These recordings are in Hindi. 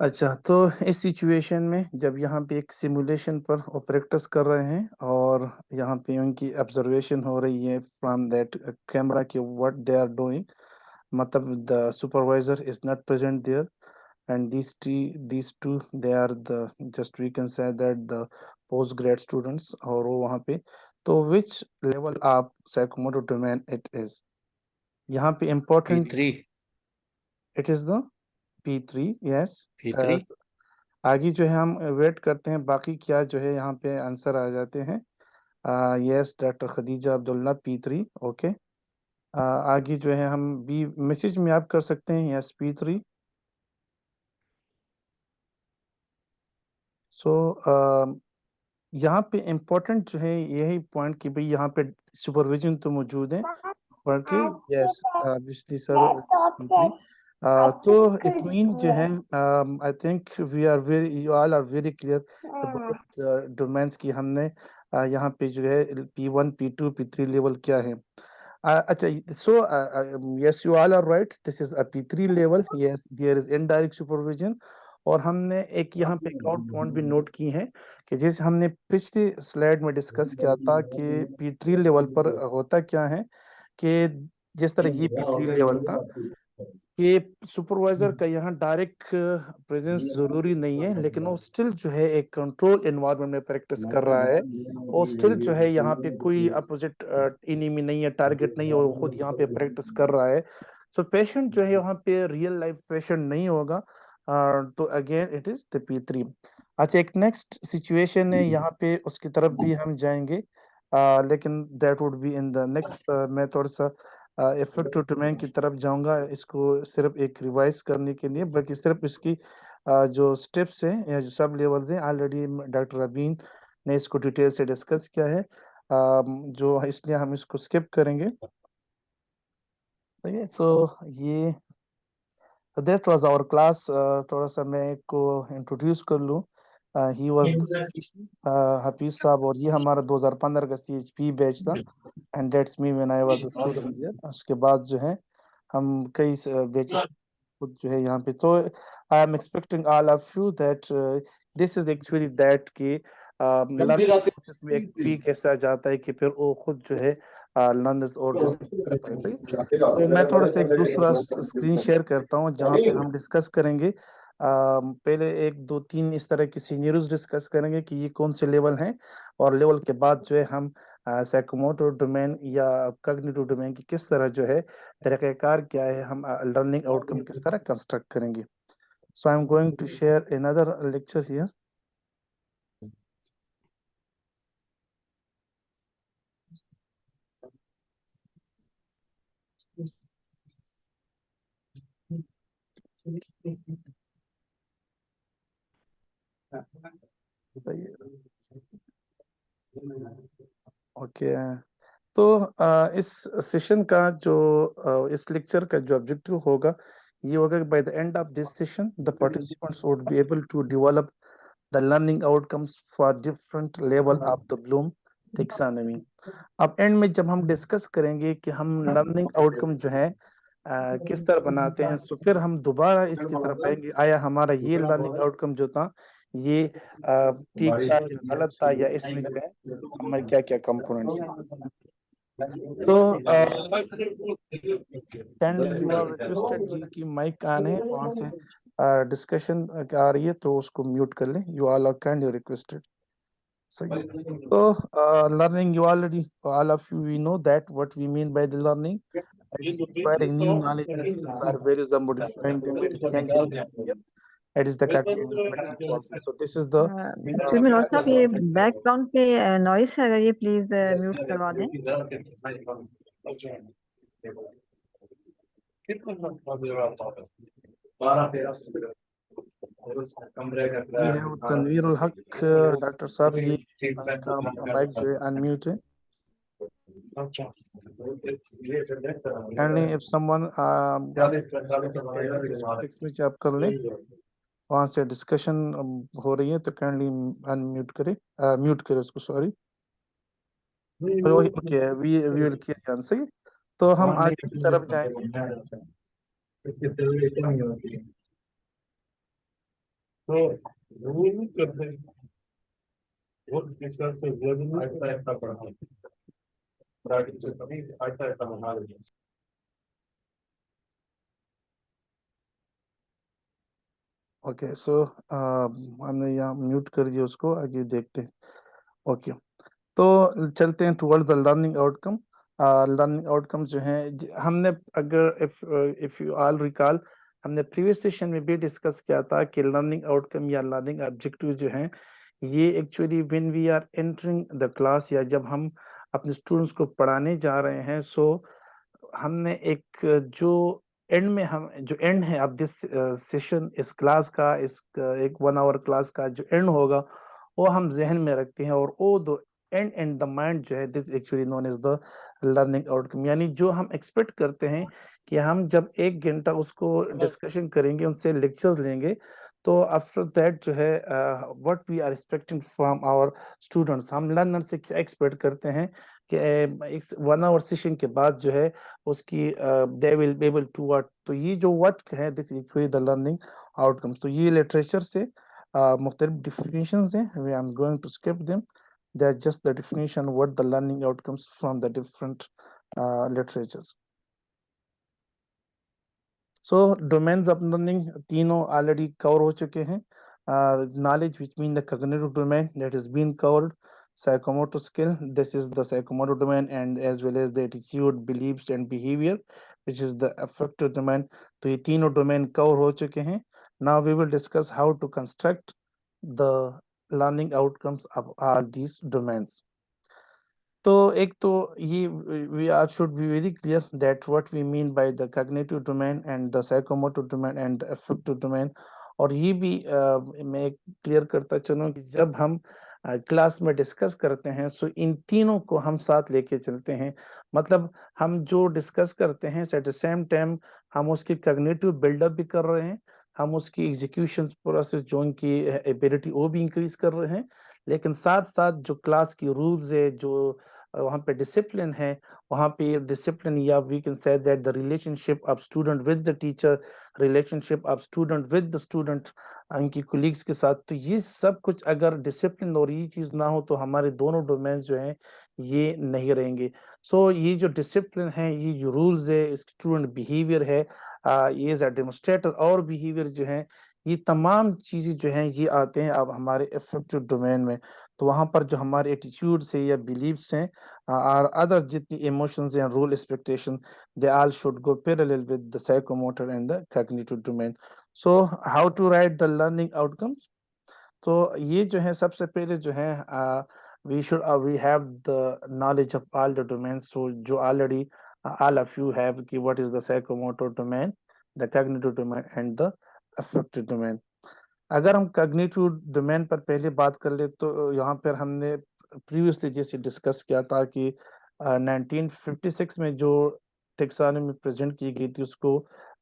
अच्छा, तो इस सिचुएशन में जब यहाँ पे एक सिमुलेशन पर वो प्रैक्टिस कर रहे हैं और यहाँ पे उनकी ऑब्जर्वेशन हो रही है फ्रॉम दैट कैमरा कि व्हाट दे आर डूइंग, मतलब the supervisor is not present there and these two they are the, just we can say that the post grad students और वो वहाँ पे, तो which level आप psychomotor domain it is, यहाँ पे important P3 it is the P3 yes। P3 आगे जो है हम वेट करते हैं बाकी क्या जो है यहाँ पे आंसर आ जाते हैं। Yes doctor Khadija Abdullah P3 okay. आगे जो है हम बी मैसेज में आप कर सकते हैं यस P3। सो यहाँ पे इम्पोर्टेंट जो है यही पॉइंट कि भाई यहाँ पे सुपरविजन तो मौजूद है बल्कि यस बिजली सर P3। तो इट मीन जो है I think we are very you all are very clear about domains की हमने यहाँ पे जो है P1 P2 P3 लेवल क्या है। अच्छा, so yes you all are right, this is a P3 level, yes there is indirect supervision. और हमने एक यहाँ पे एक और पॉइंट भी नोट की है कि जैसे हमने पिछली स्लाइड में डिस्कस किया था कि P3 लेवल पर होता क्या है कि जिस तरह ये P3 लेवल था कि सुपरवाइजर का यहाँ डायरेक्ट प्रेजेंस जरूरी नहीं है, लेकिन वो स्टिल जो है एक कंट्रोल एनवायरनमेंट में प्रैक्टिस कर रहा है और स्टिल जो है यहाँ पे कोई अपोजिट इनिमी नहीं है, टारगेट नहीं है, और वो खुद यहाँ पे प्रैक्टिस कर रहा है। सो पेशेंट जो है यहाँ पे रियल लाइफ पेशेंट नहीं होगा। तो again it is the P3। अच्छा, एक नेक्स्ट सिचुएशन है यहाँ पे, उसकी तरफ भी हम जाएंगे लेकिन that would be in the next. मैं थोड़ा सा इफेक्टिव डोमेन की तरफ जाऊंगा इसको सिर्फ एक रिवाइज करने के लिए, बल्कि सिर्फ इसकी जो स्टेप्स हैं या जो सब लेवल्स हैं ऑलरेडी डॉक्टर अबीन ने इसको डिटेल से डिस्कस किया है, जो इसलिए हम इसको स्किप करेंगे। ठीक है, सो ये दैट वाज आवर क्लास। थोड़ा सा मैं को इंट्रोड्यूस कर लूँ। ही वाज हफीज साहब, और ये हमारा 2015 का CHP बैच था and that's me when I was the student here. उसके बाद जो है हम कई बैचेस खुद जो है यहाँ पे, तो I am expecting all of you that this is actually that कि लर्निंग प्रोसेस में एक पीक ऐसा जाता है कि फिर वो खुद जो है लर्नर्स और डिस्कस करता है। सही, तो मैं थोड़ा सा एक दूसरा स्क्रीन शेयर करता हूँ जहाँ पे हम डिस्कस करेंगे। पहले एक दो तीन इस तरह की सीनियर्स डिस्कस करेंगे कि ये कौन से लेवल हैं, और लेवल के बाद जो है हम साइकोमोटर डोमेन या कॉग्निटिव डोमेन की किस तरह जो है तरीक़ाकार क्या है, हम लर्निंग आउटकम किस तरह कंस्ट्रक्ट करेंगे। So I am going to share another lecture here. Okay, तो इस सेशन का जो इस लेक्चर का जो ऑब्जेक्टिव होगा ये होगा कि by the end of this session the participants would be able to develop the learning outcomes for different level of the Bloom taxonomy. अब एंड में जब हम डिस्कस करेंगे कि हम लर्निंग आउटकम जो है किस तरह बनाते हैं, तो फिर हम दोबारा इसकी तरफ आएंगे आया हमारा ये लर्निंग आउटकम जो था ये ठीक था या गलत था, या इसमें जो है हमारे क्या क्या कंपोनेंट्स हैं। तो काइंडली यू आर रिक्वेस्टेड, जिनकी माइक ऑन है वहां से डिस्कशन आ रही है तो उसको म्यूट कर लें। You all are kindly requested. सही, तो learning, you already all of you we know that what we mean by the learning, it is acquiring new knowledge skills or values or modifying them, it is changing behavior, it is the cognitive mental process, so this is the actually में डॉक्टर साहब ये बैकग्राउंड पे नॉइस है, अगर ये प्लीज म्यूट करवा दें। ये है वो तनवीर उल हक डॉक्टर साहब, ये का माइक जो है अनम्यूट है। kindly if someone टेक्स्ट में आप कर लें, वहां से डिस्कशन हो रही है तो काइंडली अनम्यूट करें, म्यूट करें उसको, sorry. Okay, we will clear answer. तो हम आगे की तरफ जाएंगे। तो वो नहीं करते, वो इस तरह से वो भी ऐसा ऐसा पढ़ा प्राइवेट से कभी ऐसा ऐसा बना देते। ओके सो हमने यहाँ म्यूट कर दिया उसको, आगे देखते हैं। ओके तो चलते हैं toward the learning outcome. Learning outcome जो है हमने, अगर इफ यू ऑल रिकॉल, हमने प्रीवियस सेशन में भी डिस्कस किया था कि लर्निंग आउटकम या लर्निंग ऑब्जेक्टिव जो है ये actually when we are entering the class, या जब हम अपने स्टूडेंट्स को पढ़ाने जा रहे हैं, सो हमने एक जो एंड में हम जो एंड है अब दिस सेशन, इस क्लास का, इस एक 1 आवर क्लास का जो एंड होगा वो हम जहन में रखते हैं, और वो दो एंड एंड द माइंड जो है this actually known as the learning outcome. यानी जो हम एक्सपेक्ट करते हैं कि हम जब 1 घंटा उसको डिस्कशन करेंगे, उनसे लेक्चर्स लेंगे, तो आफ्टर दैट जो है what we are expecting from our students, हम लर्नर से क्या एक्सपेक्ट करते हैं कि एक 1 आवर सेशन के बाद जो है उसकी they will be able to what, तो ये जो व्हाट है this is actually the learning outcomes. तो ये लिटरेचर से मुख्तलिफ डिफिनेशंस हैं, we I am going to skip them, they are just the definition what the learning outcomes from the different literatures. So domains of learning तीनों ऑलरेडी कवर हो चुके हैं। knowledge which mean the cognitive domain that is being covered, psychomotor skill, this is the psychomotor domain, and as well as the attitude, beliefs and behavior which is the affective domain। तो ये तीनों डोमेन कवर हो चुके हैं। now we will discuss how to construct the learning outcomes of all these domains। तो एक तो ये we are should be very clear that what we mean by the cognitive domain and the psychomotor domain and the affective domain। और ये भी मैं क्लियर करता चलूँ कि जब हम क्लास में डिस्कस करते हैं, सो इन तीनों को हम साथ लेके चलते हैं। मतलब हम जो डिस्कस करते हैं एट द सेम टाइम हम उसकी कॉग्निटिव बिल्डअप भी कर रहे हैं, हम उसकी एग्जीक्यूशन प्रोसेस जो उनकी एबिलिटी वो भी इंक्रीज कर रहे हैं, लेकिन साथ साथ जो क्लास की रूल्स है, जो वहाँ पे डिसिप्लिन है, वहाँ पे डिसिप्लिन, या we can say that the relationship of student with the teacher, relationship of student with the student, उनकी कोलीग्स के साथ, तो ये सब कुछ अगर डिसिप्लिन और ये चीज़ ना हो तो हमारे दोनों डोमेन्स जो हैं ये नहीं रहेंगे। सो ये जो डिसिप्लिन है, ये जो रूल्स है, स्टूडेंट बिहेवियर है, ये एज अ डेमोस्ट्रेटर और बिहेवियर जो है, ये तमाम चीज़ें जो हैं ये आते हैं अब हमारे इफेक्टिव डोमेन में। तो वहाँ पर जो हमारे एटीट्यूड्स है या बिलीव्स हैं और अदर जितनी इमोशंस हैं, rule expectation, they all should go parallel with the psychomotor and the cognitive domain। So how to write the learning outcomes? तो ये जो है सबसे पहले जो है we have the knowledge of all the domains। so जो already all of you have कि what is the psychomotor domain, the cognitive domain and the affective domain। अगर हम कॉग्निटिव डोमेन पर पहले बात कर ले तो यहाँ पर हमने प्रीवियसली जैसे डिस्कस किया था कि 1956 में जो टेक्सोनॉमी प्रेजेंट की गई थी उसको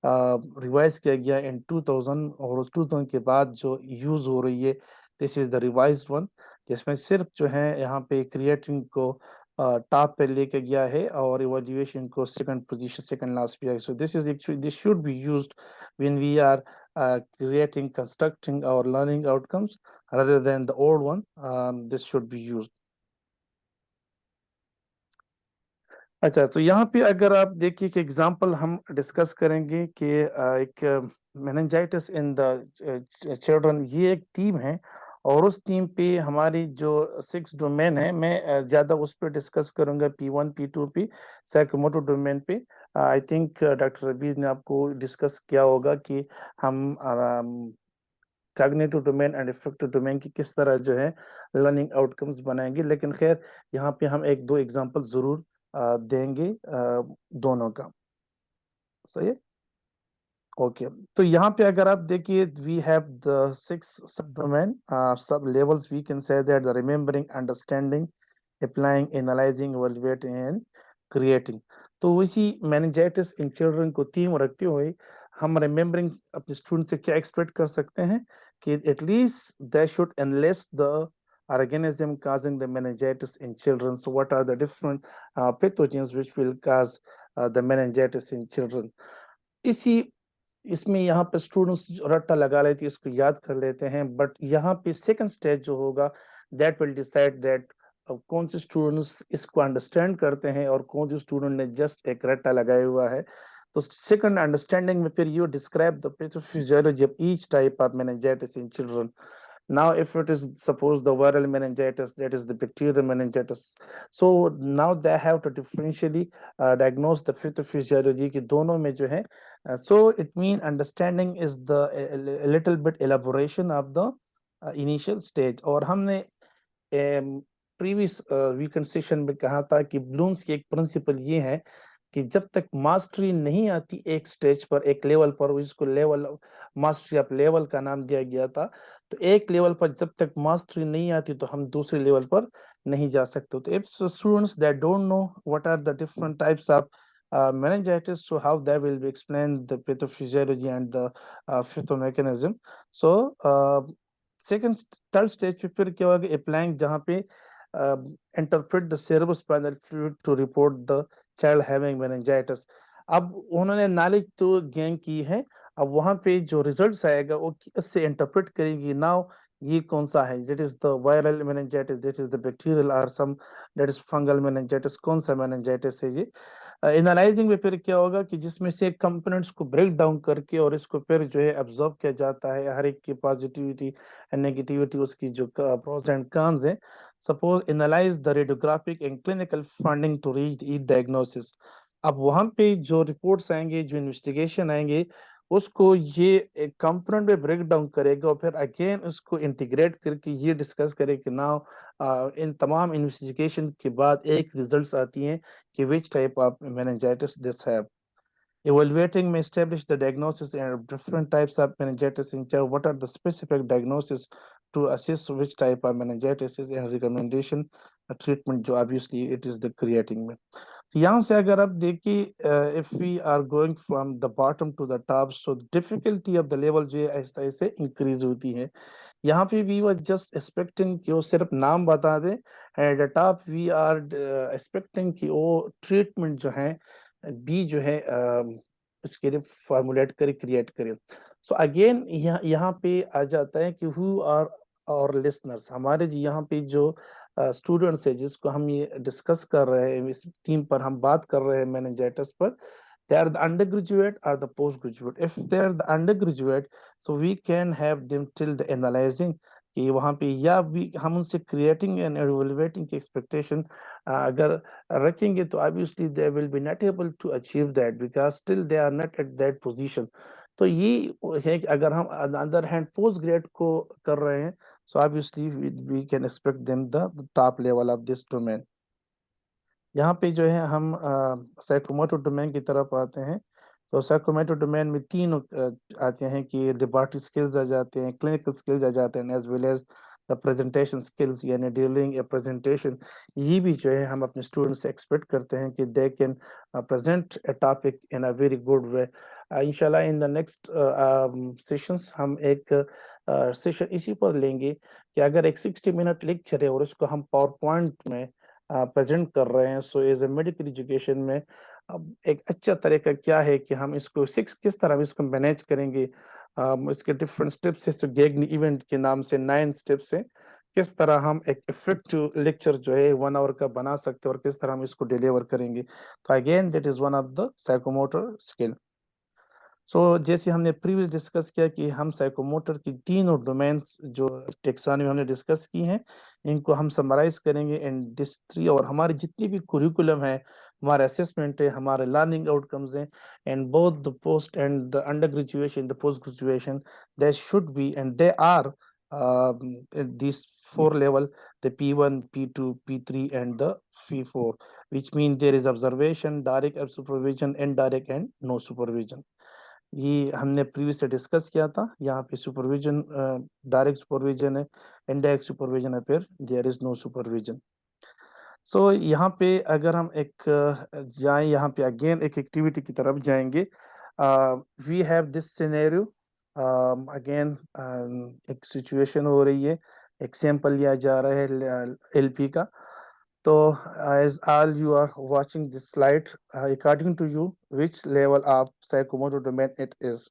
रिवाइज किया गया इन 2000, और 2000 के बाद जो यूज हो रही है this is the revised one, जिसमें सिर्फ जो है यहाँ पे क्रिएटिंग को टॉप पे लेके गया है और इवैल्यूएशन को सेकंड पोजीशन, सेकंड लास्ट पे। So this is actually this should be used when we are creating, constructing our learning outcomes rather than the old one। this should be used। अच्छा, तो यहाँ पे अगर आप देखिए कि एग्जांपल हम डिस्कस करेंगे कि एक मेनिंजाइटिस इन द चिल्ड्रन, ये एक टीम है और उस टीम पे हमारी जो 6 डोमेन है, मैं ज़्यादा उस पर डिस्कस करूंगा, P1 P2 P psychomotor domain पे। आई थिंक डॉक्टर रबीज ने आपको डिस्कस किया होगा कि हम cognitive domain and affective domain की किस तरह जो है लर्निंग आउटकम्स बनाएंगे, लेकिन खैर यहाँ पे हम 1-2 एग्जांपल जरूर देंगे दोनों का। सही है, ओके। तो यहाँ पे अगर आप देखिए we have the 6 sub domain, sub levels, we can say that the remembering, understanding, applying, analysing, evaluating and creating. तो इसी मेनिंजाइटिस इन चिल्ड्रन को थीम रखते हुए हम रिमेम्बरिंग अपने स्टूडेंट से क्या एक्सपेक्ट कर सकते हैं कि at least they should analyst the organism causing the meningitis in children। So what are the different pathogens which will cause the meningitis in children? इसी इसमें यहाँ पे स्टूडेंट्स रट्टा लगा लेते हैं, इसको याद कर लेते हैं, बट यहाँ पे सेकंड स्टेज जो होगा दैट विल डिसाइड दैट कौन से स्टूडेंट्स इसको अंडरस्टैंड करते हैं और कौन से स्टूडेंट ने जस्ट एक रट्टा लगाया हुआ है। तो सेकंड अंडरस्टैंडिंग में फिर you describe the pathophysiology of each type of meningitis in children. Now, if it is suppose the viral meningitis, that is the bacterial meningitis, so now they have to differentially diagnose the pathophysiology की दोनों में जो है, so it mean understanding is the a little bit elaboration of the initial stage। और हमने प्रीवियस वीकेंड सेशन में कहा था कि ब्लूम्स की एक प्रिंसिपल ये है कि जब तक मास्टरी नहीं आती एक स्टेज पर, एक लेवल पर, जिसको लेवल मास्टरी ऑफ लेवल का नाम दिया गया था, तो एक लेवल पर जब तक मास्टरी नहीं आती तो हम दूसरे लेवल पर नहीं जा सकते। तो if students that don't know what are the different types of meningitis, so how they will be explained the pathophysiology and the pathomechanism। So second third stage पे फिर क्या होगा, applying जहाँ पे interpret the cerebrospinal fluid to report the child having meningitis। अब उन्होंने नॉलेज तो गेन की है, अब वहां पे जो रिजल्ट्स आएगा वो इससे इंटरप्रेट करेंगी नाउ ये कौन सा है, that is the viral meningitis, that is the bacterial और सम दैट इज फंगल मेनिंजाइटिस, कौन सा मेनिंजाइटिस है ये। एनालाइजिंग में फिर क्या होगा कि जिसमें से कंपोनेंट्स को ब्रेक डाउन करके और इसको फिर जो है अब्जॉर्ब किया जाता है, हर एक की पॉजिटिविटी एंड नेगेटिविटी, उसकी जो प्रोस एंड कॉन्स है। Suppose analyse the radiographic and clinical finding to reach the diagnosis. अब वहां पे जो रिपोर्ट्स आएंगे, जो इन्वेस्टिगेशन आएंगे, उसको ये एक कंपोनेंट में ब्रेक डाउन करेगा और फिर अगेन उसको इंटीग्रेट करके ये डिस्कस करे कि नाउ इन तमाम इन्वेस्टिगेशन के बाद एक रिजल्ट्स आती हैं कि which type of meningitis this have। Evaluating may establish the diagnosis and different types of meningitis in child, what are the specific diagnosis to assess which type of meningitis is, and recommendation treatment जो obviously it is the creating में। तो यहाँ से अगर आप देखिए if we are going from the bottom to the top, so the difficulty of the level जो है ऐसे ऐसे increase होती है। यहाँ पे we were just expecting कि वो सिर्फ नाम बता दे, and at the top we are expecting कि वो treatment जो है बी जो है इसके लिए फॉर्मुलेट करे, क्रिएट करे। सो अगेन यहाँ पे आ जाता है कि हु आर और लिसनर्स, हमारे यहाँ पे जो स्टूडेंट्स है जिसको हम ये डिस्कस कर रहे हैं, इस थीम पर हम बात कर रहे हैं मेनिंजाइटिस पर, they are the undergraduate or the postgraduate। if they are the undergraduate, so we can have them till the analyzing कि वहाँ पे या भी हम उनसे creating and evaluating की expectation अगर रखेंगे तो obviously they will be not able to achieve that because still they are not at that position। तो ये है कि अगर हम on the other hand post grad को कर रहे हैं, so obviously we can expect them the top level of this domain। यहाँ पे जो है हम साइकोमोटर डोमेन की तरफ आते हैं। तो साइकोमोटर डोमेन में तीन आते हैं कि लेबोरेटरी स्किल्स आ जाते हैं, क्लिनिकल स्किल्स आ जाते हैं, as well as the presentation skills, यानी डीलिंग ए प्रेजेंटेशन। ये भी जो है हम अपने स्टूडेंट्स से एक्सपेक्ट करते हैं कि they can present A topic in a very good way. इंशाल्लाह इन द नेक्स्ट सेशंस हम एक सेशन इसी पर लेंगे कि अगर एक 60 मिनट लेक्चर है और उसको हम पावर पॉइंट में प्रेजेंट कर रहे हैं, so as a medical education में अब एक अच्छा तरीका क्या है कि हम इसको किस तरह इसको मैनेज करेंगे। इसके डिफरेंट स्टेप्स है, तो गेग्न इवेंट के नाम से 9 स्टेप्स हैं, किस तरह हम एक इफेक्टिव लेक्चर जो है 1 आवर का बना सकते हैं और किस तरह हम इसको डिलीवर करेंगे। तो again that is one of the psychomotor skill. So जैसे हमने प्रीवियस डिस्कस किया कि हम साइकोमोटर की तीनों डोमेन्स जो टेक्सोनॉमी हमने डिस्कस की हैं, इनको हम समराइज करेंगे इन दिस 3। और हमारे जितनी भी कुरिकुलम है, हमारे असेसमेंट है, हमारे लर्निंग आउटकम्स हैं, and both the post and the under graduation, the post graduation, they should be and they are these 4 level, the P1, P2, P3 and the P4, which mean there is observation, direct supervision, indirect and no supervision। ये हमने प्रीवियस से डिस्कस किया था। यहाँ पे सुपरविजन डायरेक्ट सुपरविजन है, इनडायरेक्ट सुपरविजन है, फिर देयर इज नो सुपरविजन। सो यहाँ पे अगर हम एक जाएं, यहाँ पे अगेन एक एक्टिविटी की तरफ जाएंगे। We have this scenario again, एक सिचुएशन हो रही है, एक सैंपल लिया जा रहा है एलपी का। So, as all you are watching this slide, according to you, which level of psychomotor domain it is?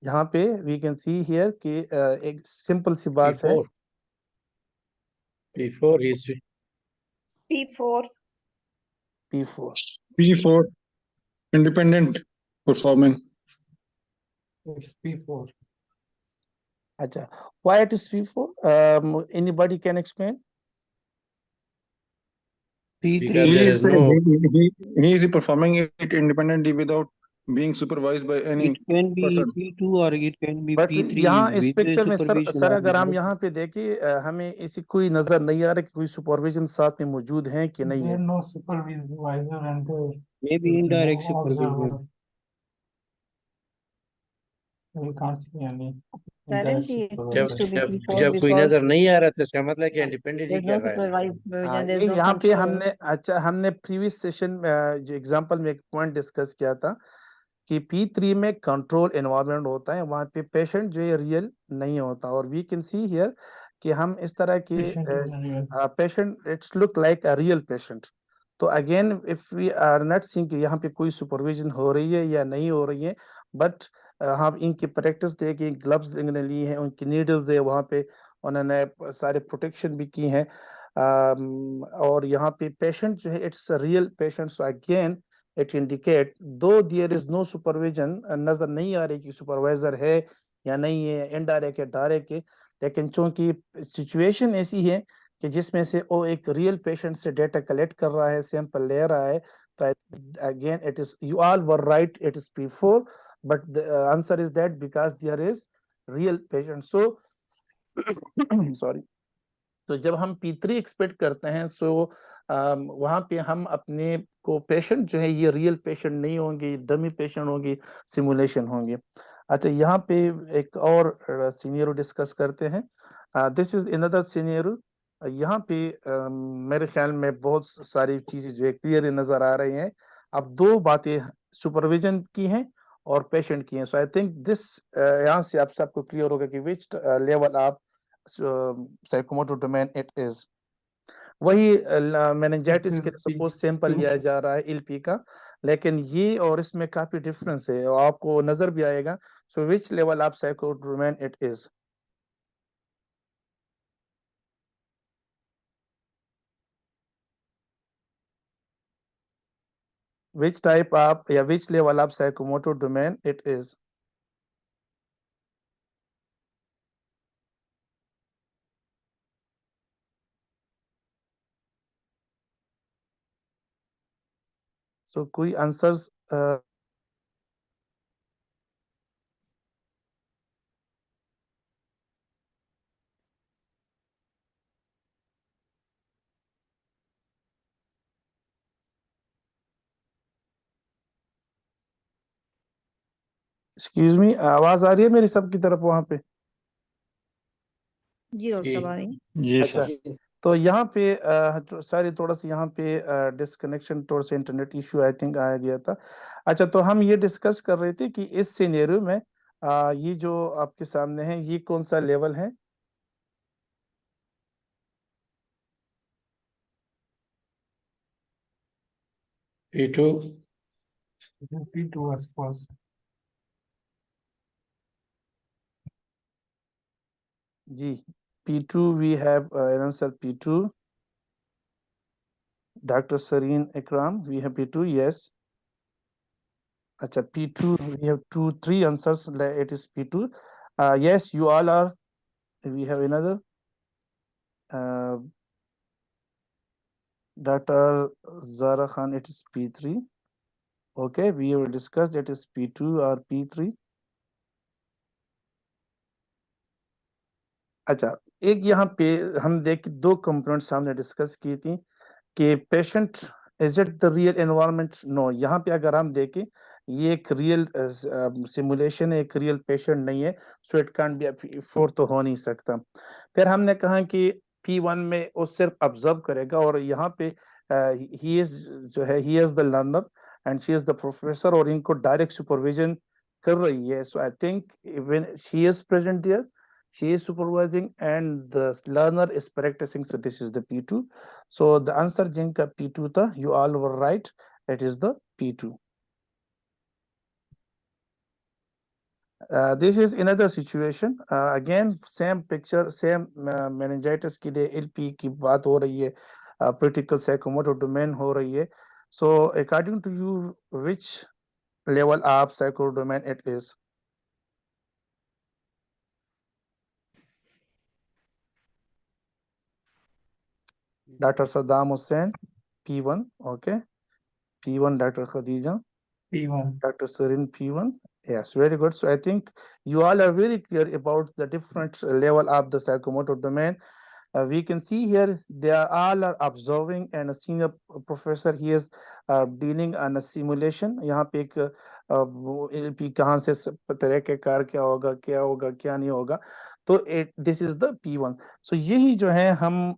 यहाँ पे वी कैन सी हियर कि एक सिंपल सी बात है। P4 is P4. P4 P4, independent performing. it's P4. अच्छा, why it is P4? Anybody can explain? Because He there is, is no. he is performing it independently without being supervised by any It can be person. P2 or it can be but P3 यहाँ इस with पिक्चर में supervision सर or अगर हम without. यहाँ पे देखें हमें इसी कोई नजर नहीं आ रहा कि कोई सुपरविजन साथ में मौजूद है कि नहीं है। no supervisor and Maybe indirect supervision. we can't see any. Currently, it जब seems to be जब P4 जब कोई because नजर नहीं आ रहा तो इसका मतलब कि इंडिपेंडेंट ही there's कर no रहा है। supervision, there's ये no यहाँ पे control. हमने अच्छा हमने प्रीवियस सेशन जो एग्जांपल में एक पॉइंट डिस्कस किया था कि P3 में कंट्रोल एनवायरनमेंट होता है, वहाँ पे पेशेंट जो है रियल नहीं होता। और वी कैन सी हियर कि हम इस तरह के patient it's look like a real patient. तो again if we are not seeing कि यहाँ पे कोई सुपरविजन हो रही है या नहीं हो रही है, बट हम इनकी प्रैक्टिस देखें, ग्लव्स इन्होंने ली हैं, उनकी नीडल्स है वहाँ पे, उन्होंने सारे प्रोटेक्शन भी की हैं। और यहाँ पे पेशेंट जो है it's real patient. So again it indicate दो देयर इज नो सुपरविजन, नजर नहीं आ रही कि सुपरवाइजर है या नहीं है, इनडायरेक्ट या डायरेक्ट है, लेकिन चूंकि सिचुएशन ऐसी है कि जिसमें से वो एक रियल पेशेंट से डेटा कलेक्ट कर रहा है, सैंपल ले रहा है, तो again it is you all were right, it is P4, but the answer is that because there is real patient. So sorry, तो जब हम P3 एक्सपेक्ट करते हैं सो वहाँ पे हम अपने को पेशेंट जो है ये रियल पेशेंट नहीं होंगे, डमी पेशेंट होंगे, सिमुलेशन होंगे। अच्छा, यहाँ पे एक और सीनियर डिस्कस करते हैं। This is another senior. यहाँ पे मेरे ख्याल में बहुत सारी चीजें जो है क्लियर नजर आ रही हैं। अब दो बातें सुपरविजन की हैं और पेशेंट की हैं। सो आई थिंक दिस यहाँ से आप सबको क्लियर होगा कि विच लेवल आप साइकोमोटर डोमेन इट इज। वही मेनिंजाइटिस के सपोज सैंपल लिया जा रहा है एलपी का, लेकिन ये और इसमें काफी डिफरेंस है और आपको नजर भी आएगा। सो विच लेवल आप psychomotor domain it is? which type आप या which level आप psychomotor domain it is? So कोई आंसर्स एक्सक्यूज मी, आवाज आ रही है मेरी सबकी तरफ वहां पे? जी डॉक्टर साहब आ रही हैं। जी अच्छा, सर। तो यहाँ पे सारी थोड़ा सा यहाँ पे डिस्कनेक्शन थोड़ा सा इंटरनेट इशू आई थिंक आ गया था। अच्छा, तो हम ये डिस्कस कर रहे थे कि इस सिनेरियो में ये जो आपके सामने है ये कौन सा लेवल है? P2. P2 I suppose. Ji, P2 we have an answer P2. Dr. Sareen Ikram, we have P2, yes. अच्छा, P2 we have three answers, it is P2. Yes, you all are. We have another. Dr. Zara Khan, it is P3. Okay, we will discuss it is P2 or P3. अच्छा, एक यहाँ पे हम देख दो कंपोनेंट्स हमने डिस्कस की थी कि patient is it the real environment? No, यहाँ पे अगर हम देखें ये एक रियल सिमुलेशन है, एक रियल पेशेंट नहीं है, so it can't be P4 तो हो नहीं सकता। फिर हमने कहा कि P1 में वो सिर्फ ऑब्जर्व करेगा और यहाँ पे ही इज जो है he is the learner and she is the professor और इनको डायरेक्ट सुपरविजन कर रही है। So I think when she is present there, she is supervising and the learner is practicing, so this is the P2. So the answer jinka P2 tha, you all were right, it is the P2. This is another situation. Again, same picture, same meningitis के लिए LP की बात हो रही है, critical psychomotor domain हो रही है. So, according to you, which level of psychomotor domain it is? Dr. Saddam Hussain, P1, okay. P1, Dr. Khadija. P1. Dr. Sarin, P1. Yes, very good. So I think you all are very clear about the different level of the psychomotor domain. We can see here they are all are observing, and a senior professor he is dealing on a simulation. यहाँ पे एक LP कहाँ से तरह के कार क्या होगा क्या नहीं होगा. तो this is the P1. So यही जो है हम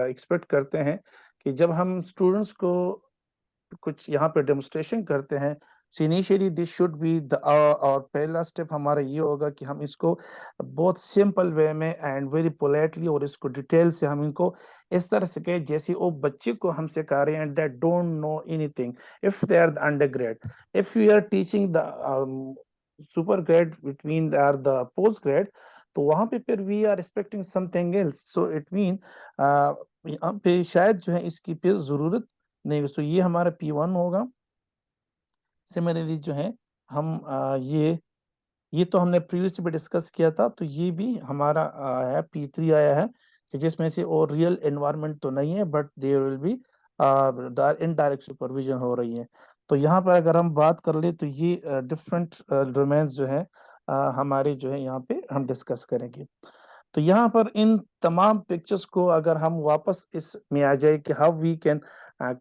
expect करते हैं कि जब हम students को कुछ यहाँ पे डेमोन्स्ट्रेशन करते हैं, so initially this should be the और पहला स्टेप हमारा ये होगा कि हम इसको बहुत सिंपल वे में एंड वेरी पोलाइटली और इसको डिटेल से हम इनको इस तरह से कहें जैसे वो बच्चे को हम सिखा रहे हैं that don't know anything if they are the under grade. If you are teaching the super grade between are the post grade, तो वहां पे फिर we are expecting something else. So it mean यहाँ पे शायद जो है इसकी फिर जरूरत नहीं. तो ये हमारा P1 होगा. सिमिलरली जो है हम ये तो हमने प्रीवियसली भी डिस्कस किया था, तो ये भी हमारा है P3 आया है कि जिसमें से और रियल एनवायरनमेंट तो नहीं है but there will be indirect supervision हो रही है. तो यहाँ पर अगर हम बात कर ले तो ये डिफरेंट डोमेन्स जो है हमारे जो है यहाँ पे हम डिस्कस करेंगे. तो यहाँ पर इन तमाम पिक्चर्स को अगर हम वापस इसमें आ जाए कि how we can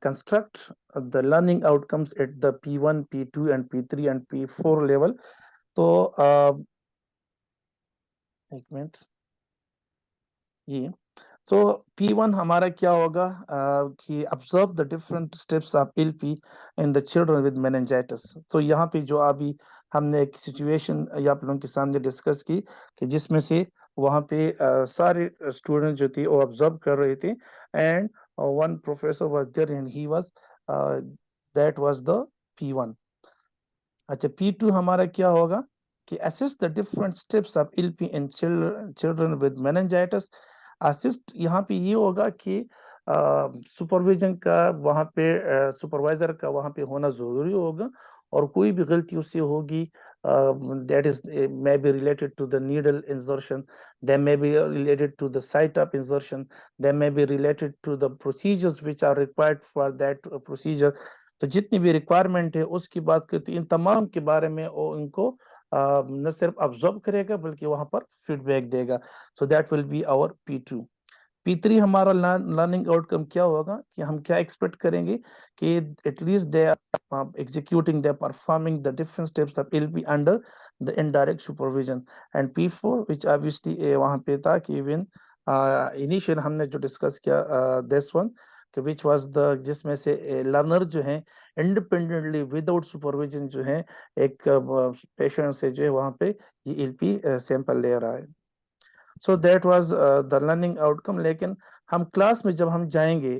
construct the learning outcomes at the P1, P2 and P3 and P4 level. तो एक मिनट ये तो P1 हमारा क्या होगा कि observe the different steps of LP in the children with meningitis. तो यहाँ पे जो अभी हमने एक सिचुएशन या आप लोगों के सामने डिस्कस की कि जिसमें से वहाँ पे सारे स्टूडेंट जो थे वो ऑब्जर्व कर रहे थे and one professor was there and he was that was the P1. अच्छा P2 हमारा क्या होगा कि assess the different steps of LP in children with meningitis. assist यहाँ पे ये होगा कि सुपरविजन का वहाँ पे सुपरवाइजर का वहाँ पे होना जरूरी होगा और कोई भी गलती उससे होगी that is may be related to the needle insertion, they may be related to the site of insertion, they may be related to the procedures which are required for that procedure. तो जितनी भी रिक्वायरमेंट है उसकी बात करते इन तमाम के बारे में वो इनको न सिर्फ ऑब्जर्व करेगा बल्कि वहां पर फीडबैक देगा. So that will be our P2. P3 हमारा लर्निंग आउटकम क्या होगा कि हम क्या एक्सपेक्ट करेंगे कि at least they are executing they performing the different steps of LP under the indirect supervision. And P4 which obviously वहां पे था कि इवन इनिशियल हमने जो डिस्कस किया दिस वन कि विच वाज द जिसमें से लर्नर जो है इंडिपेंडेंटली विदाउट सुपरविजन जो है एक पेशेंट से जो है वहां पे ये LP सैंपल ले रहा है. So that was the learning outcome. लेकिन हम क्लास में जब हम जाएंगे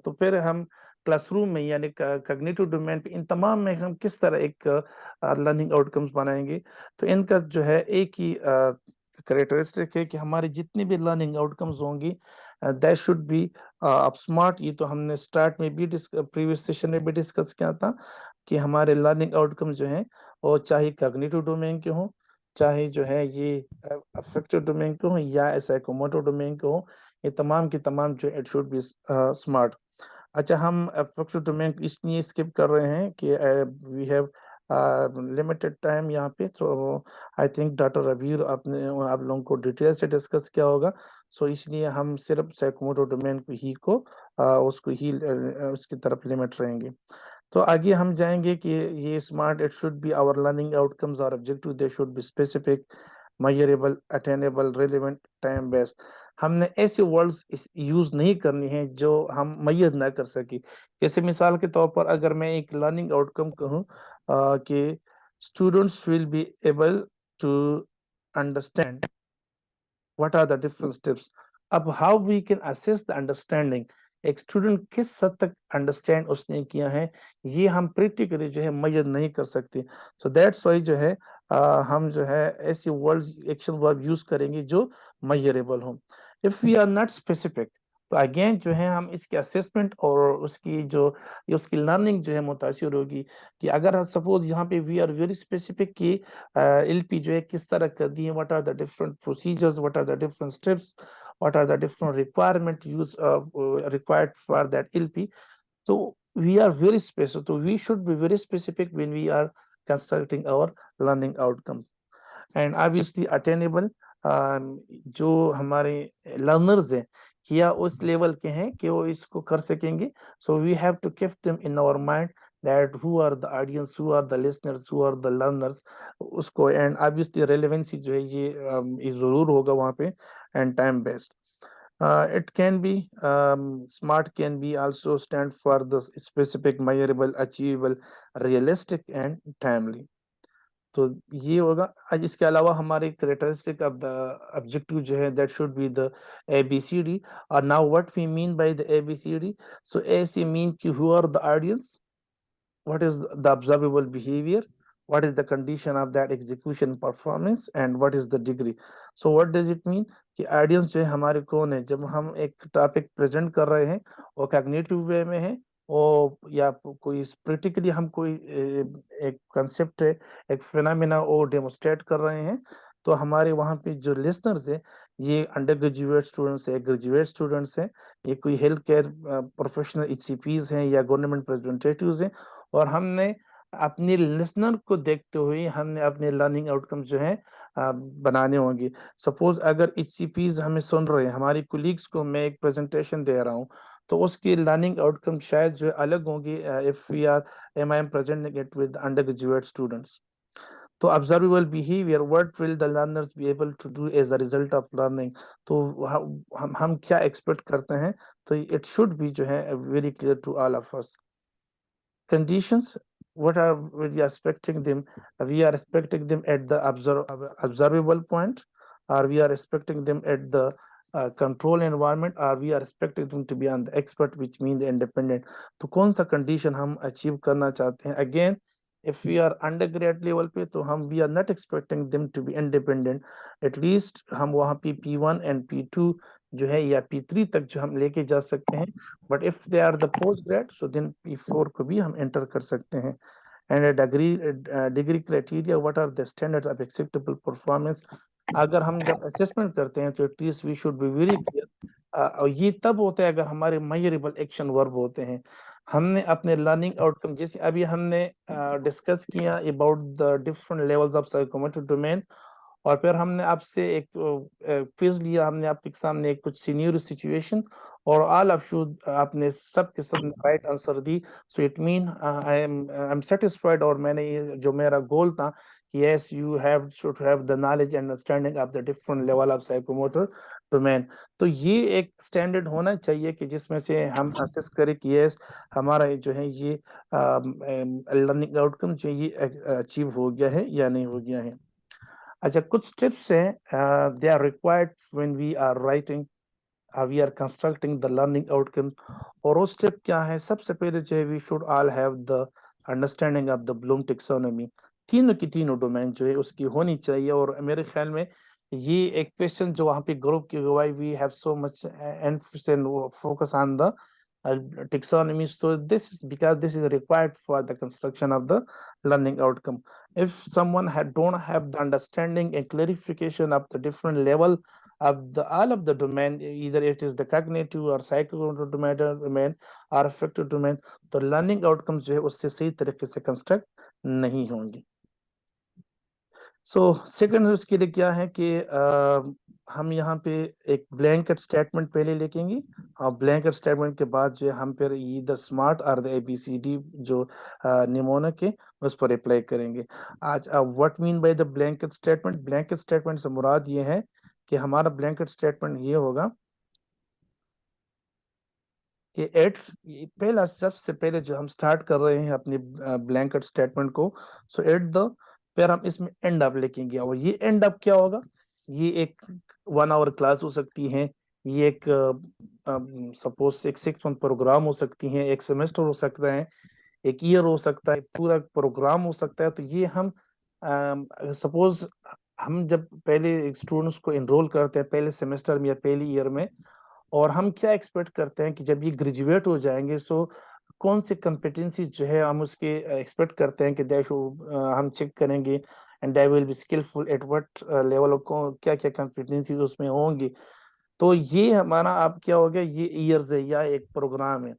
तो फिर हम क्लासरूम में यानी कॉग्निटिव डोमेन पे इन तमाम में हम किस तरह एक लर्निंग आउटकम्स बनाएंगे. तो इनका जो है एक ही कैरेक्टरिस्टिक है कि हमारे जितनी भी लर्निंग आउटकम्स होंगी दैट शुड बी स्मार्ट. ये तो हमने स्टार्ट में भी प्रीवियस सेशन में भी डिस्कस किया था कि हमारे लर्निंग आउटकम जो हैं वो चाहे कॉग्निटिव डोमेन के हों, चाहे जो है ये अफेक्टिव डोमेन के हों या साइकोमोटर डोमेन के हों, ये तमाम के तमाम जो इट शुड बी स्मार्ट. अच्छा हम अफेक्टिव डोमेन इसलिए स्किप कर रहे हैं कि वी हैव लिमिटेड टाइम यहाँ पे. तो आई थिंक डॉक्टर रबीर आपने आप लोगों को डिटेल से डिस्कस किया होगा. सो इसलिए हम सिर्फ साइकोमोटर डोमेन को उसको ही उसकी तरफ लिमिट रहेंगे. तो आगे हम जाएंगे कि ये smart it should be our learning outcomes और objective they should be specific, measurable, attainable, relevant, time based. हमने ऐसे वर्ड्स यूज नहीं करनी है जो हम मैयर ना कर सके. जैसे मिसाल के तौर पर अगर मैं एक लर्निंग आउटकम कहूँ कि students will be able to understand what are the different steps. अब how we can assess the understanding, एक स्टूडेंट किस हद तक अंडरस्टैंड उसने किया है ये हम प्रैक्टिकली जो है मेजर नहीं कर सकते. सो दैट्स वाई जो है हम जो है ऐसे वर्ड एक्शन वर्ब यूज करेंगे जो मेजरेबल हो। If we are not specific, तो अगेन जो है हम इसके असेसमेंट और उसकी जो उसकी लर्निंग जो है मुतासिर होगी। कि अगर सपोज यहाँ पे वी आर वेरी स्पेसिफिक कि एलपी जो है किस तरह कर दी है, what are the different procedures, what are the different steps, what are the different requirement use required for that LP. So we are very specific. So we should be very specific when we are constructing our learning outcome. And obviously attainable, जो हमारे लर्नर्स हैं क्या उस लेवल के हैं कि वो इसको कर सकेंगे। So we have to keep them in our mind that who are the audience, who are the listeners, who are the learners उसको। and obviously relevancy जो है ये जरूर होगा वहाँ पे, and time based. It can be SMART can be also stand for the specific, measurable, achievable, realistic and timely. तो ये होगा। आज इसके अलावा हमारे characteristic of the objective जो है that should be the ABCD। और now what we mean by the ABCD, so A से mean कि who are the audience, what is the observable behavior, what is the condition of that execution performance, and what is the degree. So what does it mean कि ऑडियंस जो है हमारे कौन है। जब हम एक टॉपिक प्रेजेंट कर रहे हैं वो कॉग्निटिव वे में है, और या कोई प्रैक्टिकली हम कोई एक कंसेप्ट है, एक फिनोमेना वो डेमोस्ट्रेट कर रहे हैं, तो हमारे वहाँ पे जो लिसनर्स है ये अंडर ग्रेजुएट स्टूडेंट्स है, ग्रेजुएट स्टूडेंट्स हैं, ये कोई हेल्थ केयर प्रोफेशनल ECPs हैं या गवर्नमेंट रिप्रेजेंटेटिव्स हैं। और हमने अपने लिसनर को देखते हुए हमने अपने लर्निंग आउटकम जो है बनाने होंगे। सपोज अगर ECPs हमें सुन रहे हैं, हमारी कोलीग्स को मैं एक प्रेजेंटेशन दे रहा हूँ, तो उसकी लर्निंग आउटकम शायद जो है अलग होंगी if we are I am presenting it with undergraduate students. तो observable behaviour, what will the learners be able to do as a result of learning. तो हम क्या एक्सपेक्ट करते हैं, तो इट शुड बी जो है very clear to all of us. Conditions, what are we expecting them? We are expecting them at the observable point, or we are expecting them at the control environment, or we are expecting them to be on the expert, which means the independent. तो कौन सा condition हम achieve करना चाहते हैं। Again, if we are undergrad level पे, तो हम we are not expecting them to be independent. At least हम वहाँ पे P1 and P2 जो है या P3 तक जो हम लेके जा सकते हैं। But if they are the post grade, so then P4 को भी हम एंटर कर सकते हैं। And degree criteria, what are the standards of acceptable performance. अगर हम जब असेसमेंट करते हैं तो at least we should be very clear. और ये तब होता है अगर हमारे मेजरेबल एक्शन वर्ब होते हैं। हमने अपने लर्निंग आउटकम, जैसे अभी हमने डिस्कस किया about the different levels of psychomotor domain, और फिर हमने आपसे एक क्विज लिया, हमने आपके सामने एक कुछ सीनियर सिचुएशन, और ऑल ऑफ यू आपने सब के सब right answer the. So it mean I am satisfied, और मैंने ये जो मेरा गोल था कि yes you have should have the knowledge and understanding of the different level of psychomotor domain. तो ये एक स्टैंडर्ड होना चाहिए कि जिसमें से हम असेस करें कि यस हमारा जो है ये लर्निंग आउटकम जो ये अचीव हो गया है या नहीं हो गया है। अच्छा, कुछ टिप्स हैं they are required when we are writing, we are constructing the learning outcome. और वो स्टेप क्या है, सबसे पहले जो है we should all have the understanding of the Bloom taxonomy. तीनों की तीनों डोमेन जो है उसकी होनी चाहिए। और मेरे ख्याल में ये एक क्वेश्चन जो वहाँ पे ग्रुप की गवाही, we have so much emphasis focus on the taxonomy. So this is because this is required for the construction of the learning outcome. If someone don't have the understanding and clarification of the different level of the all of the domain, either it is the cognitive or psychomotor domain or affective domain, तो learning outcomes जो है उससे सही तरीके से construct नहीं होंगे। सो सेकंड उसके लिए क्या है कि हम यहाँ पे एक ब्लैंकेट स्टेटमेंट पहले लिखेंगे, और ब्लैंकेट स्टेटमेंट के बाद जो है हम फिर ये द स्मार्ट और द ABCD जो निमोनिक है उस पर अप्लाई करेंगे। आज what mean by the blanket statement, blanket statement से मुराद ये है कि हमारा ब्लैंकेट स्टेटमेंट ये होगा कि एट पहला सबसे पहले जो हम स्टार्ट कर रहे हैं अपने ब्लैंकेट स्टेटमेंट को, सो एट द फिर हम इसमें एंड अप लिखेंगे। और ये एंड अप क्या होगा, ये एक 1 आवर क्लास हो सकती है, ये एक सपोज एक 6 मंथ प्रोग्राम हो सकती है, एक सेमेस्टर हो सकता है, एक ईयर हो सकता है, पूरा प्रोग्राम हो सकता है। तो ये हम सपोज हम जब पहले स्टूडेंट्स को एनरोल करते हैं पहले सेमेस्टर में या पहली ईयर में, और हम क्या एक्सपेक्ट करते हैं कि जब ये ग्रेजुएट हो जाएंगे सो कौन से कम्पिटेंसी जो है हम उसके एक्सपेक्ट करते हैं कि हम चेक करेंगे and they will be skillful at what level, को क्या क्या कम्पिटेंसीज उसमें होंगी। तो ये हमारा आप क्या हो गया, ये ईयर्स है या एक प्रोग्राम है,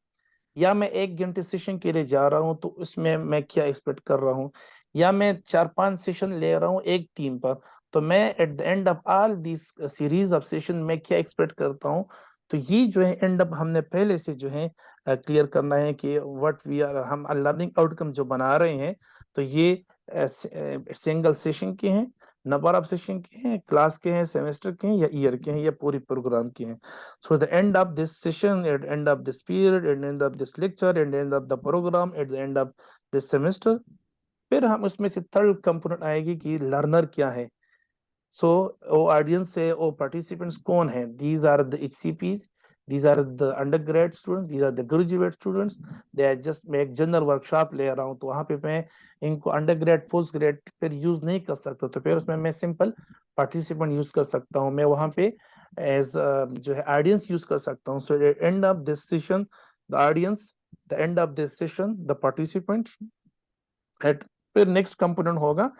या मैं 1 घंटे सेशन के लिए जा रहा हूँ तो उसमें मैं क्या एक्सपेक्ट कर रहा हूँ, या मैं 4-5 सेशन ले रहा हूँ एक टीम पर, तो मैं eight the end of all this series of session में क्या एक्सपेक्ट करता हूँ। तो ये जो है एंड अप हमने पहले से जो है क्लियर करना है कि व्हाट वी आर, हम लर्निंग आउटकम जो बना रहे हैं तो ये सिंगल सेशन के हैं, नंबर ऑफ सेशन के हैं, क्लास के हैं, सेमेस्टर के हैं, या ईयर के हैं, या पूरी प्रोग्राम के हैं। So at the end of this session, at the end of this period, at the end of this lecture, at the end of the program, at the end of this semester, फिर हम उसमें से थर्ड कंपोनेंट आएगी कि लर्नर क्या है। सो वो ऑडियंस है, वो पार्टिसिपेंट्स कौन है, these are the HCPs, these are the undergrad students, these are the graduate students, they are just, मैं एक जनरल वर्कशॉप ले रहा हूँ तो वहाँ पे मैं इनको अंडरग्रेड पोस्ट ग्रेड फिर यूज नहीं कर सकता, तो फिर उसमें मैं सिंपल पार्टिसिपेंट यूज कर सकता हूँ, मैं वहाँ पे एज जो है ऑडियंस यूज कर सकता हूँ। So end of this session the audience, the end of this session the participant, at फिर नेक्स्ट कंपोनेंट होगा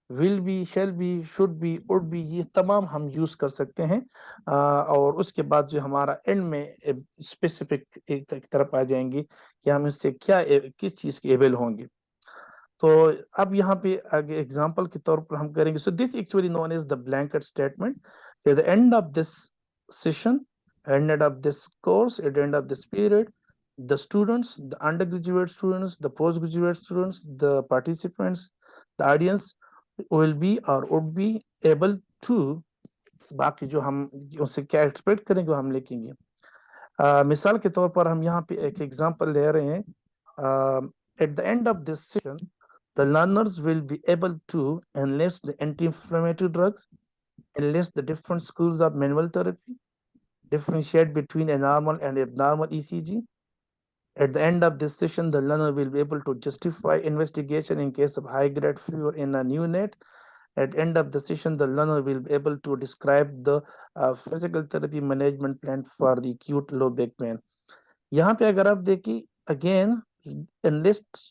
will be, shall be, should be, would be, ये तमाम हम यूज कर सकते हैं। और उसके बाद जो हमारा एंड में स्पेसिफिक एक तरफ आ जाएंगे कि हम इससे क्या किस चीज के एबल होंगे। तो अब यहाँ पे आगे एग्जांपल के तौर पर हम करेंगे। So this actually known as the blanket statement, at the end of this session, end of this course, at the end of this period, the students, the undergraduate students, the postgraduate students, the participants, the audience will be or would be able to, बाकी जो हम उससे क्या एक्सपेक्ट करेंगे वो हम लिखेंगे। मिसाल के तौर पर हम यहाँ पे एक एग्जांपल ले रहे हैं, eight the end of this session the learners will be able to enlist the anti-inflammatory drugs, enlist the different schools of manual therapy, differentiate between a normal and abnormal ECG. At the end of this session, the learner will be able to justify investigation in case of high-grade fever in a neonate. At the end of the session, the learner will be able to describe the physical therapy management plan for the acute low back pain. यहाँ पे अगर आप देखिए again, enlist,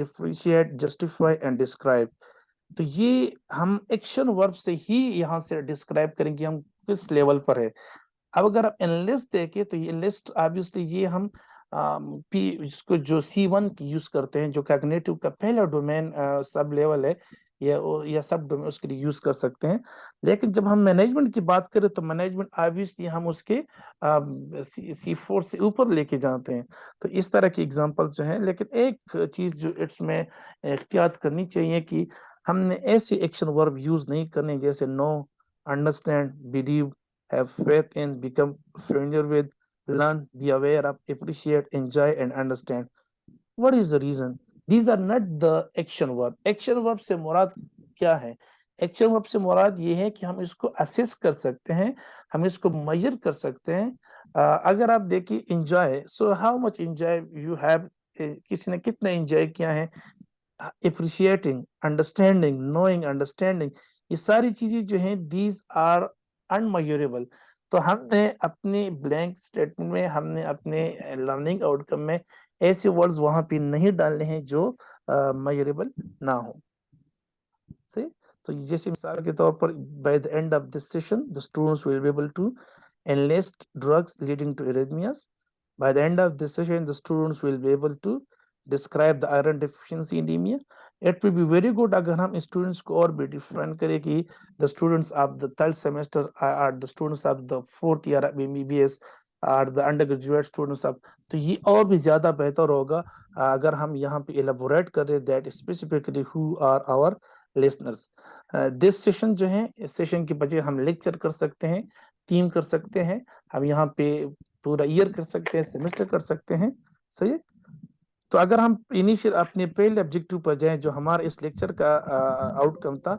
differentiate, justify and describe, तो ये हम एक्शन वर्ब से ही यहाँ से डिस्क्राइब करेंगे हम किस लेवल पर है। अब अगर आप एनलिस्ट देखें तो ये लिस्ट ऑब्वियसली ये हम इसको जो C1 यूज करते हैं, जो कॉग्निटिव का पहला डोमेन सब लेवल है या सब डोमेन, उसके लिए यूज कर सकते हैं। लेकिन जब हम मैनेजमेंट की बात करें तो मैनेजमेंट ऑब्वियसली हम उसके C4 से ऊपर लेके जाते हैं। तो इस तरह की एग्जांपल जो है, लेकिन एक चीज जो इसमें एहतियात करनी चाहिए कि हमने ऐसे एक्शन वर्ब यूज नहीं करने जैसे know, understand, believe, have faith in, become familiar with, learn, be aware of, appreciate, enjoy and understand. What is the reason? These are not the action verb. Action verb से मुराद क्या है? Action verb से मुराद ये है कि हम इसको assess कर सकते हैं, हम इसको measure कर सकते हैं। अगर आप देखिए enjoy, so how much enjoy you have, किसी ने कितना enjoy किया है, appreciating, understanding, knowing, understanding, ये सारी चीजें जो हैं these are अनमेजरेबल। तो हमने अपने ब्लैंक स्टेटमेंट में, हमने अपने लर्निंग आउटकम में ऐसे वर्ड्स वहां पे नहीं डालने हैं जो मेजरेबल ना हो। सही, तो जैसे मिसाल के तौर पर by the end of this session the students will be able to enlist drugs leading to arrhythmias. By the end of this session, the students will be able to describe the iron deficiency anemia. It will be very good अगर हम students को और भी डिफाइन करें कि the students of the third semester are the students of the fourth year of MBBS are the undergraduate students of, तो ये और भी ज़्यादा बेहतर होगा अगर हम यहाँ पे elaborate करें that specifically who are our listeners. This session जो है, इस सेशन के बजाय हम लेक्चर कर सकते हैं, टीम कर सकते हैं, हम यहाँ पे पूरा ईयर कर सकते हैं, सेमेस्टर कर सकते हैं। सही है। तो अगर हम इनिशियल अपने पहले ऑब्जेक्टिव पर जाएं जो हमारा इस लेक्चर का आउटकम था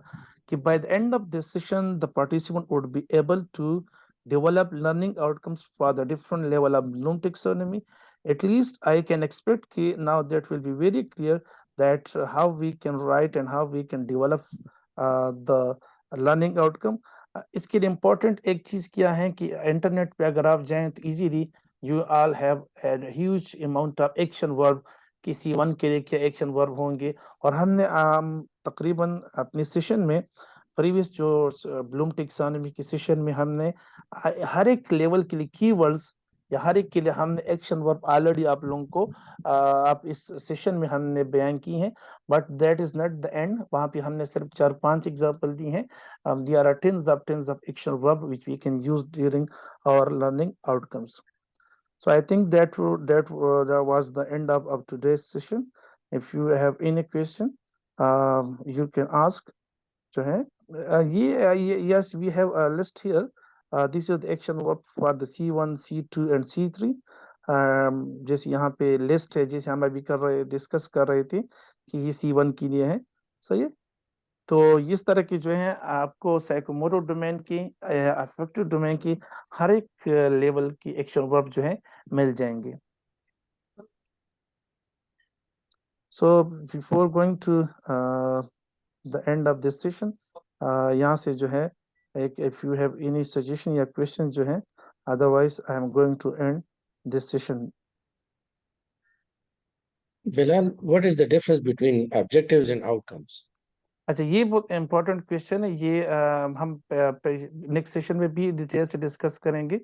कि by the end of this session the participant would be able to develop learning outcomes for the different level of Bloom taxonomy. At least I can expect कि now that will be very clear that how we can write and how we can develop the learning outcome. इसके लिए important एक चीज क्या है कि इंटरनेट पे अगर आप जाएं तो easily you all have a huge amount of action verb कि C1 के लिए क्या action verb होंगे, और हमने तकरीबन अपने सेशन में प्रीवियस जो ब्लूम टेक्सोनॉमी की सेशन में हमने हर एक लेवल के लिए कीवर्ड्स या हर एक के लिए हमने एक्शन वर्ब ऑलरेडी आप लोगों को आप इस सेशन में हमने बयान की हैं, but that is not the end. वहां पे हमने सिर्फ 4-5 एग्जांपल दी हैं। There are tens of action verb which we can use during our learning outcomes. So I think that was the end of today's session. If you have any question, you can ask. जो है yes, we have a list here. This is the action verb for the C1, C2 and C3. जैसे यहाँ पे लिस्ट है, जैसे हम अभी डिस्कस कर रहे थे कि ये C1 के लिए है, सही है। तो इस तरह की जो है आपको साइकोमोटर डोमेन की, अफेक्टिव डोमेन की हर एक लेवल की एक्शन वर्ब जो है मिल जाएंगे। So before going to the end of this session, यहाँ से जो है एक if you have any suggestion या question जो है, otherwise I am going to end this session. Bilal, what is the difference between objectives and outcomes? अच्छा, ये बहुत इम्पोर्टेंट क्वेश्चन है। ये हम नेक्स्ट सेशन में भी डिटेल से डिस्कस करेंगे,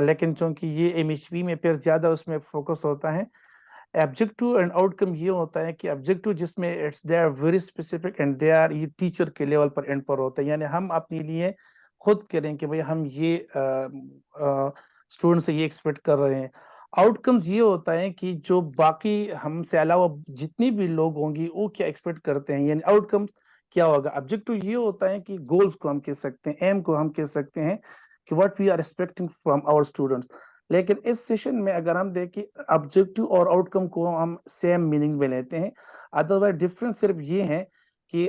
लेकिन चूंकि ये एमएचपी में फिर ज्यादा उसमें फोकस होता है। ऑब्जेक्टिव एंड आउटकम ये होता है कि ऑब्जेक्टिव जिसमें it's they are very specific and they are, ये टीचर के लेवल पर एंड पर होता है, यानी हम अपने लिए खुद करें कि भाई हम ये स्टूडेंट से ये एक्सपेक्ट कर रहे हैं। आउटकम्स ये होता है कि जो बाकी हमसे अलावा जितनी भी लोग होंगी वो क्या एक्सपेक्ट करते हैं, यानी आउटकम्स क्या होगा। ऑब्जेक्टिव ये होता है कि गोल्स को हम कह सकते हैं, एम को हम कह सकते हैं कि what we are expecting from our students. लेकिन इस सेशन में अगर हम देखें ऑब्जेक्टिव और आउटकम को हम सेम मीनिंग में लेते हैं, अदरवाइज डिफरेंस सिर्फ ये है कि